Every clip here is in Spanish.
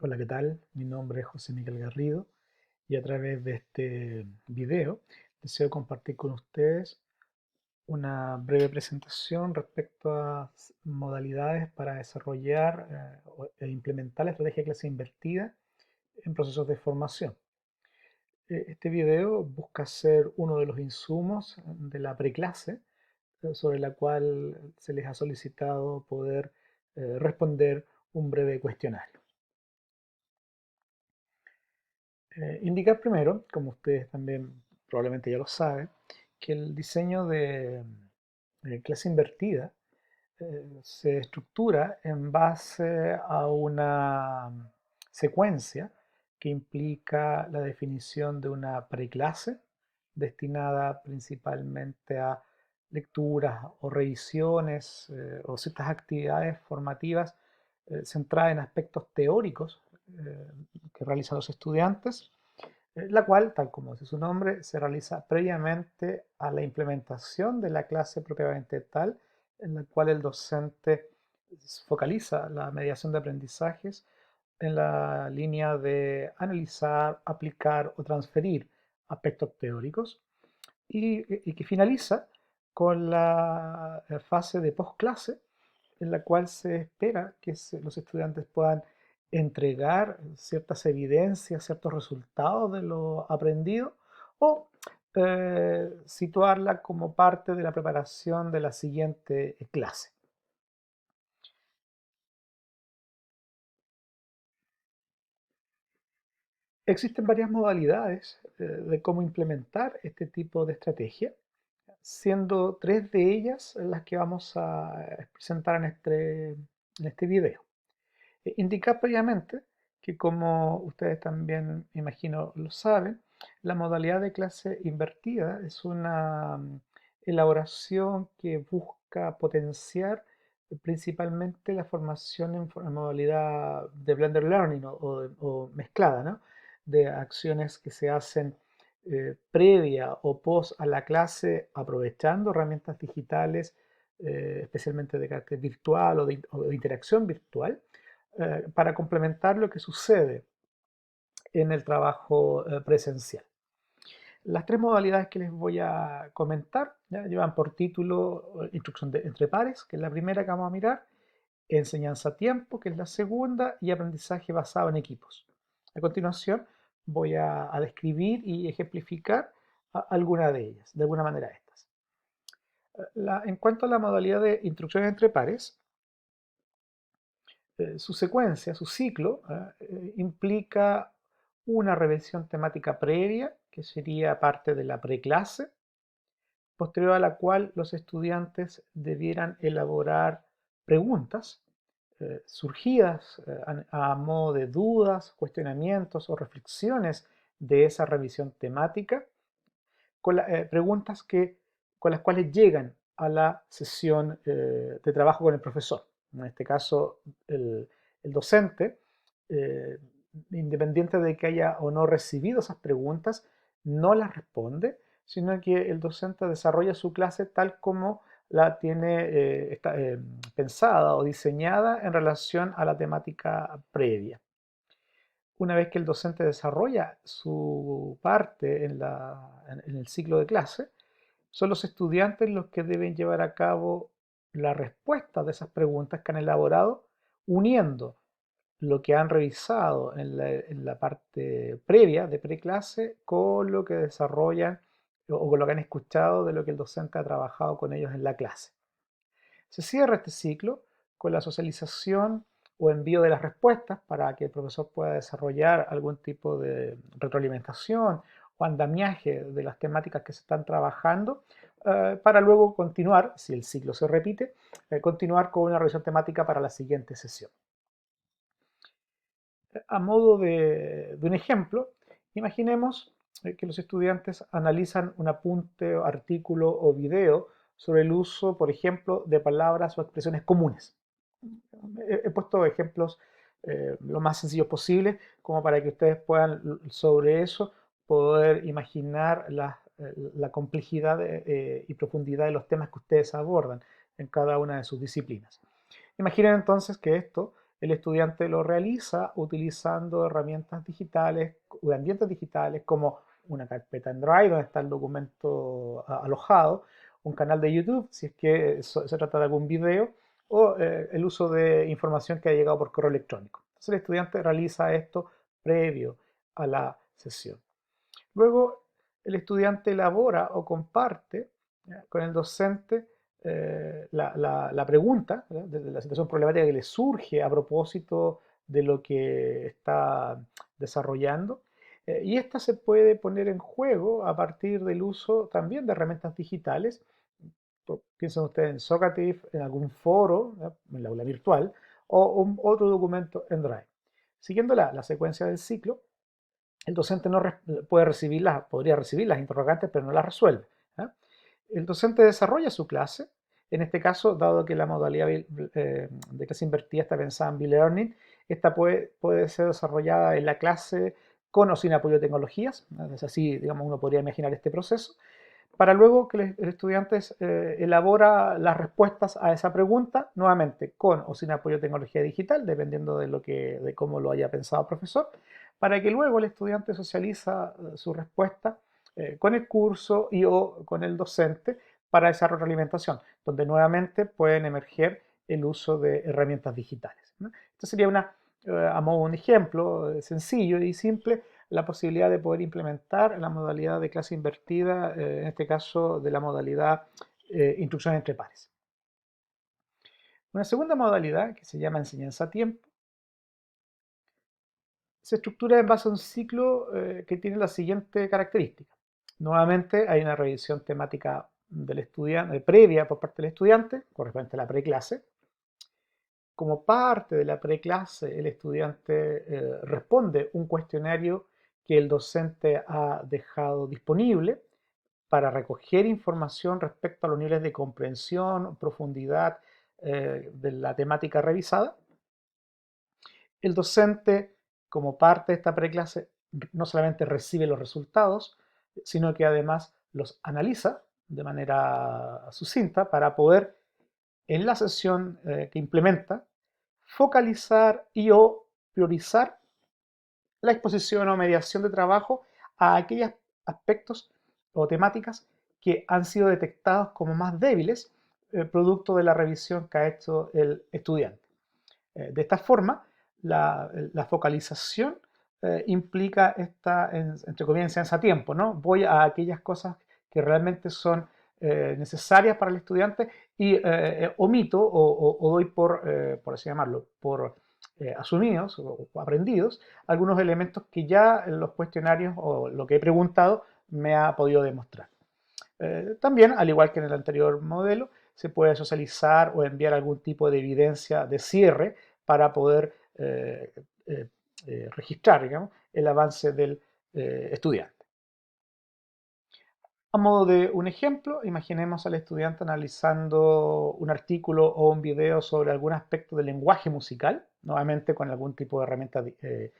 Hola, ¿qué tal? Mi nombre es José Miguel Garrido y a través de este video deseo compartir con ustedes una breve presentación respecto a modalidades para desarrollar e implementar la estrategia de clase invertida en procesos de formación. Este video busca ser uno de los insumos de la preclase sobre la cual se les ha solicitado poder responder un breve cuestionario. Indicar primero, como ustedes también probablemente ya lo saben, que el diseño de clase invertida se estructura en base a una secuencia que implica la definición de una preclase destinada principalmente a lecturas o revisiones o ciertas actividades formativas centradas en aspectos teóricos que realizan los estudiantes, la cual, tal como dice su nombre, se realiza previamente a la implementación de la clase propiamente tal, en la cual el docente focaliza la mediación de aprendizajes en la línea de analizar, aplicar o transferir aspectos teóricos y que finaliza con la fase de postclase, en la cual se espera que los estudiantes puedan entregar ciertas evidencias, ciertos resultados de lo aprendido o situarla como parte de la preparación de la siguiente clase. Existen varias modalidades de cómo implementar este tipo de estrategia, siendo tres de ellas las que vamos a presentar en este video. Indicar previamente que, como ustedes también me imagino lo saben, la modalidad de clase invertida es una elaboración que busca potenciar principalmente la formación en modalidad de blended learning o mezclada, ¿no? De acciones que se hacen previa o post a la clase aprovechando herramientas digitales, especialmente de carácter virtual o de interacción virtual, para complementar lo que sucede en el trabajo presencial. Las tres modalidades que les voy a comentar ¿ya? Llevan por título instrucción entre pares, que es la primera que vamos a mirar, enseñanza a tiempo, que es la segunda, y aprendizaje basado en equipos. A continuación voy a describir y ejemplificar alguna de ellas, de alguna manera estas. En cuanto a la modalidad de instrucción entre pares, su secuencia, su ciclo, implica una revisión temática previa, que sería parte de la preclase, posterior a la cual los estudiantes debieran elaborar preguntas surgidas a modo de dudas, cuestionamientos o reflexiones de esa revisión temática, preguntas con las cuales llegan a la sesión de trabajo con el profesor. En este caso, el docente, eh, independiente de que haya o no recibido esas preguntas, no las responde, sino que el docente desarrolla su clase tal como la tiene pensada o diseñada en relación a la temática previa. Una vez que el docente desarrolla su parte en el ciclo de clase, son los estudiantes los que deben llevar a cabo la respuesta de esas preguntas que han elaborado, uniendo lo que han revisado en la parte previa de preclase con lo que desarrollan o con lo que han escuchado de lo que el docente ha trabajado con ellos en la clase. Se cierra este ciclo con la socialización o envío de las respuestas para que el profesor pueda desarrollar algún tipo de retroalimentación o andamiaje de las temáticas que se están trabajando, para luego continuar, si el ciclo se repite, continuar con una revisión temática para la siguiente sesión. A modo de un ejemplo, imaginemos que los estudiantes analizan un apunte, artículo o video sobre el uso, por ejemplo, de palabras o expresiones comunes. He puesto ejemplos lo más sencillos posible, como para que ustedes puedan sobre eso poder imaginar la complejidad y profundidad de los temas que ustedes abordan en cada una de sus disciplinas. Imaginen entonces que esto El estudiante lo realiza utilizando herramientas digitales o ambientes digitales como una carpeta en Drive donde está el documento alojado, un canal de YouTube si es que se trata de algún video, o el uso de información que ha llegado por correo electrónico. Entonces el estudiante realiza esto previo a la sesión. Luego el estudiante elabora o comparte con el docente la pregunta, de la situación problemática que le surge a propósito de lo que está desarrollando. Y esta se puede poner en juego a partir del uso también de herramientas digitales. Piensen ustedes en Socrative, en algún foro, en la aula virtual, o otro documento en Drive. Siguiendo la secuencia del ciclo, el docente no puede podría recibir las interrogantes, pero no las resuelve. El docente desarrolla su clase. En este caso, dado que la modalidad de clase invertida está pensada en B-Learning, esta puede ser desarrollada en la clase con o sin apoyo de tecnologías. Es así, digamos, uno podría imaginar este proceso, para luego que el estudiante elabora las respuestas a esa pregunta, nuevamente con o sin apoyo de tecnología digital, dependiendo de cómo lo haya pensado el profesor, para que luego el estudiante socializa su respuesta con el curso y o con el docente para esa retroalimentación, donde nuevamente pueden emerger el uso de herramientas digitales, ¿no? Esto sería a modo de un ejemplo sencillo y simple, la posibilidad de poder implementar la modalidad de clase invertida, en este caso de la modalidad instrucción entre pares. Una segunda modalidad, que se llama enseñanza a tiempo, se estructura en base a un ciclo que tiene la siguiente característica. Nuevamente hay una revisión temática del estudiante, previa por parte del estudiante, correspondiente a la preclase. Como parte de la preclase, el estudiante responde un cuestionario que el docente ha dejado disponible para recoger información respecto a los niveles de comprensión, profundidad de la temática revisada. El docente, como parte de esta preclase, no solamente recibe los resultados, sino que además los analiza de manera sucinta para poder, en la sesión que implementa, focalizar y o priorizar la exposición o mediación de trabajo a aquellos aspectos o temáticas que han sido detectados como más débiles producto de la revisión que ha hecho el estudiante. De esta forma, la focalización implica entre comillas, enseñanza a tiempo, ¿no? Voy a aquellas cosas que realmente son necesarias para el estudiante y omito o doy por así llamarlo, por asumidos o aprendidos algunos elementos que ya en los cuestionarios o lo que he preguntado me ha podido demostrar. También, al igual que en el anterior modelo, se puede socializar o enviar algún tipo de evidencia de cierre para poder registrar, digamos, el avance del estudiante. A modo de un ejemplo, imaginemos al estudiante analizando un artículo o un video sobre algún aspecto del lenguaje musical, nuevamente con algún tipo de herramienta de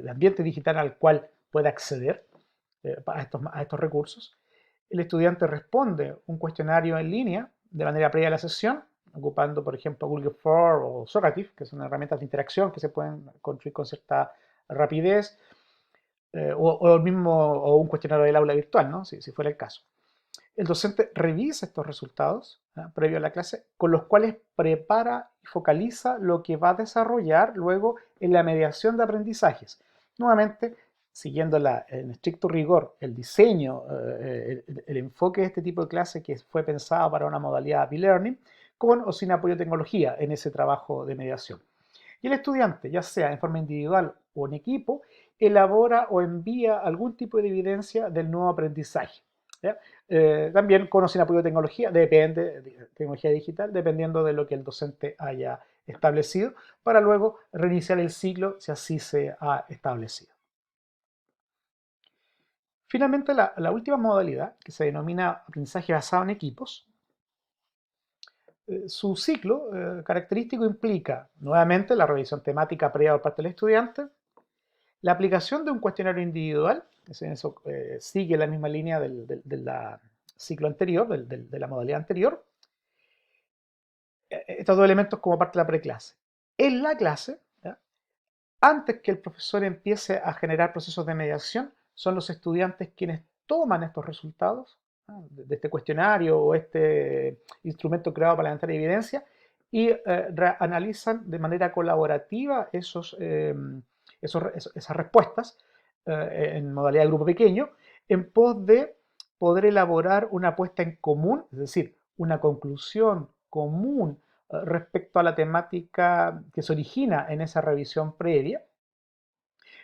ambiente digital al cual pueda acceder a estos recursos. El estudiante responde un cuestionario en línea de manera previa a la sesión, ocupando, por ejemplo, Google Form o Socrative, que son herramientas de interacción que se pueden construir con cierta rapidez, o un cuestionario del aula virtual, ¿no? Si fuera el caso. El docente revisa estos resultados previo a la clase, con los cuales prepara y focaliza lo que va a desarrollar luego en la mediación de aprendizajes. Nuevamente, siguiendo en estricto rigor el diseño, el enfoque de este tipo de clase que fue pensado para una modalidad e-learning, con o sin apoyo de tecnología en ese trabajo de mediación. Y el estudiante, ya sea en forma individual o en equipo, elabora o envía algún tipo de evidencia del nuevo aprendizaje. También con o sin apoyo de tecnología, depende de tecnología digital, dependiendo de lo que el docente haya establecido, para luego reiniciar el ciclo si así se ha establecido. Finalmente, la última modalidad, que se denomina aprendizaje basado en equipos, su ciclo característico implica nuevamente la revisión temática previa por parte del estudiante, la aplicación de un cuestionario individual, eso sigue la misma línea del ciclo anterior, de la modalidad anterior, estos dos elementos como parte de la preclase. En la clase, ¿ya? Antes que el profesor empiece a generar procesos de mediación, son los estudiantes quienes toman estos resultados, ¿no?, de este cuestionario o este instrumento creado para levantar evidencia y analizan de manera colaborativa esas respuestas en modalidad de grupo pequeño en pos de poder elaborar una apuesta en común, es decir, una conclusión común respecto a la temática que se origina en esa revisión previa,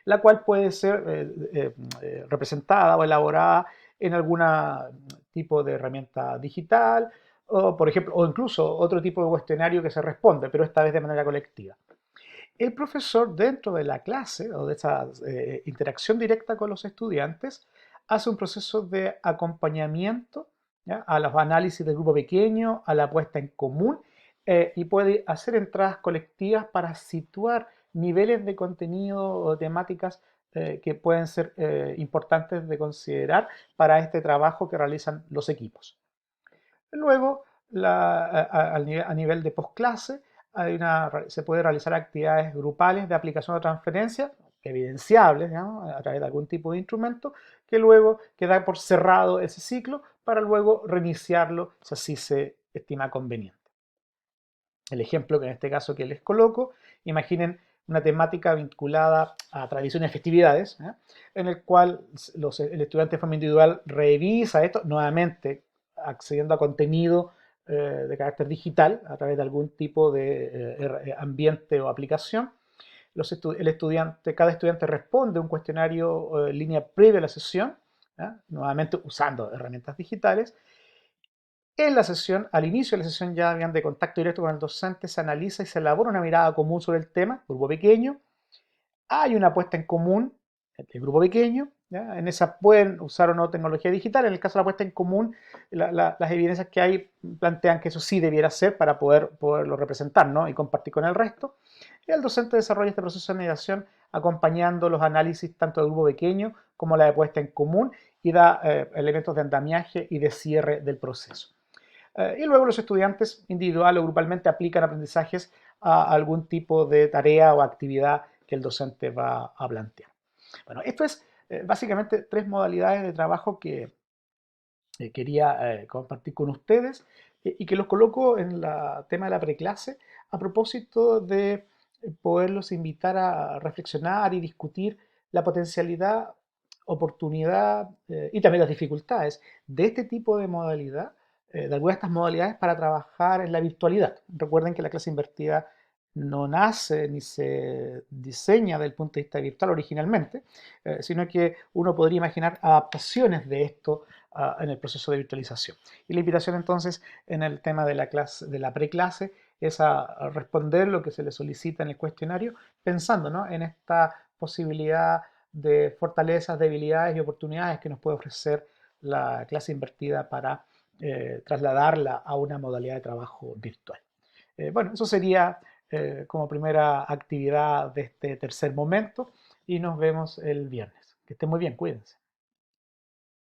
la cual puede ser representada o elaborada en algún tipo de herramienta digital o, por ejemplo, o incluso otro tipo de cuestionario que se responde, pero esta vez de manera colectiva. El profesor, dentro de la clase o de esa interacción directa con los estudiantes, hace un proceso de acompañamiento, ¿ya?, a los análisis del grupo pequeño, a la puesta en común, y puede hacer entradas colectivas para situar niveles de contenido o temáticas que pueden ser importantes de considerar para este trabajo que realizan los equipos. Luego, a nivel de postclase, se puede realizar actividades grupales de aplicación o transferencia, evidenciables, digamos, a través de algún tipo de instrumento, que luego queda por cerrado ese ciclo para luego reiniciarlo si así se estima conveniente. El ejemplo que en este caso que les coloco, imaginen una temática vinculada a tradiciones y festividades, ¿eh?, en el cual el estudiante de forma individual revisa esto, nuevamente accediendo a contenido de carácter digital a través de algún tipo de ambiente o aplicación. Cada estudiante responde un cuestionario en línea previa a la sesión, ¿eh?, nuevamente usando herramientas digitales. En la sesión, al inicio de la sesión ya de contacto directo con el docente, se analiza y se elabora una mirada común sobre el tema, grupo pequeño. Hay una puesta en común, el grupo pequeño, ¿ya? En esa pueden usar o no tecnología digital. En el caso de la puesta en común, las evidencias que hay plantean que eso sí debiera ser para poderlo representar, ¿no?, y compartir con el resto. Y el docente desarrolla este proceso de mediación acompañando los análisis tanto del grupo pequeño como la de puesta en común y da elementos de andamiaje y de cierre del proceso. Y luego los estudiantes individual o grupalmente aplican aprendizajes a algún tipo de tarea o actividad que el docente va a plantear. Bueno, esto es básicamente 3 modalidades de trabajo que quería compartir con ustedes y que los coloco en el tema de la preclase a propósito de poderlos invitar a reflexionar y discutir la potencialidad, oportunidad y también las dificultades de este tipo de modalidad, de algunas de estas modalidades para trabajar en la virtualidad. Recuerden que la clase invertida no nace ni se diseña desde el punto de vista virtual originalmente, sino que uno podría imaginar adaptaciones de esto en el proceso de virtualización. Y la invitación entonces en el tema de la clase, de la preclase, es a responder lo que se le solicita en el cuestionario, pensando, ¿no?, en esta posibilidad de fortalezas, debilidades y oportunidades que nos puede ofrecer la clase invertida para trasladarla a una modalidad de trabajo virtual. Bueno, eso sería como primera actividad de este tercer momento y nos vemos el viernes. Que estén muy bien, cuídense.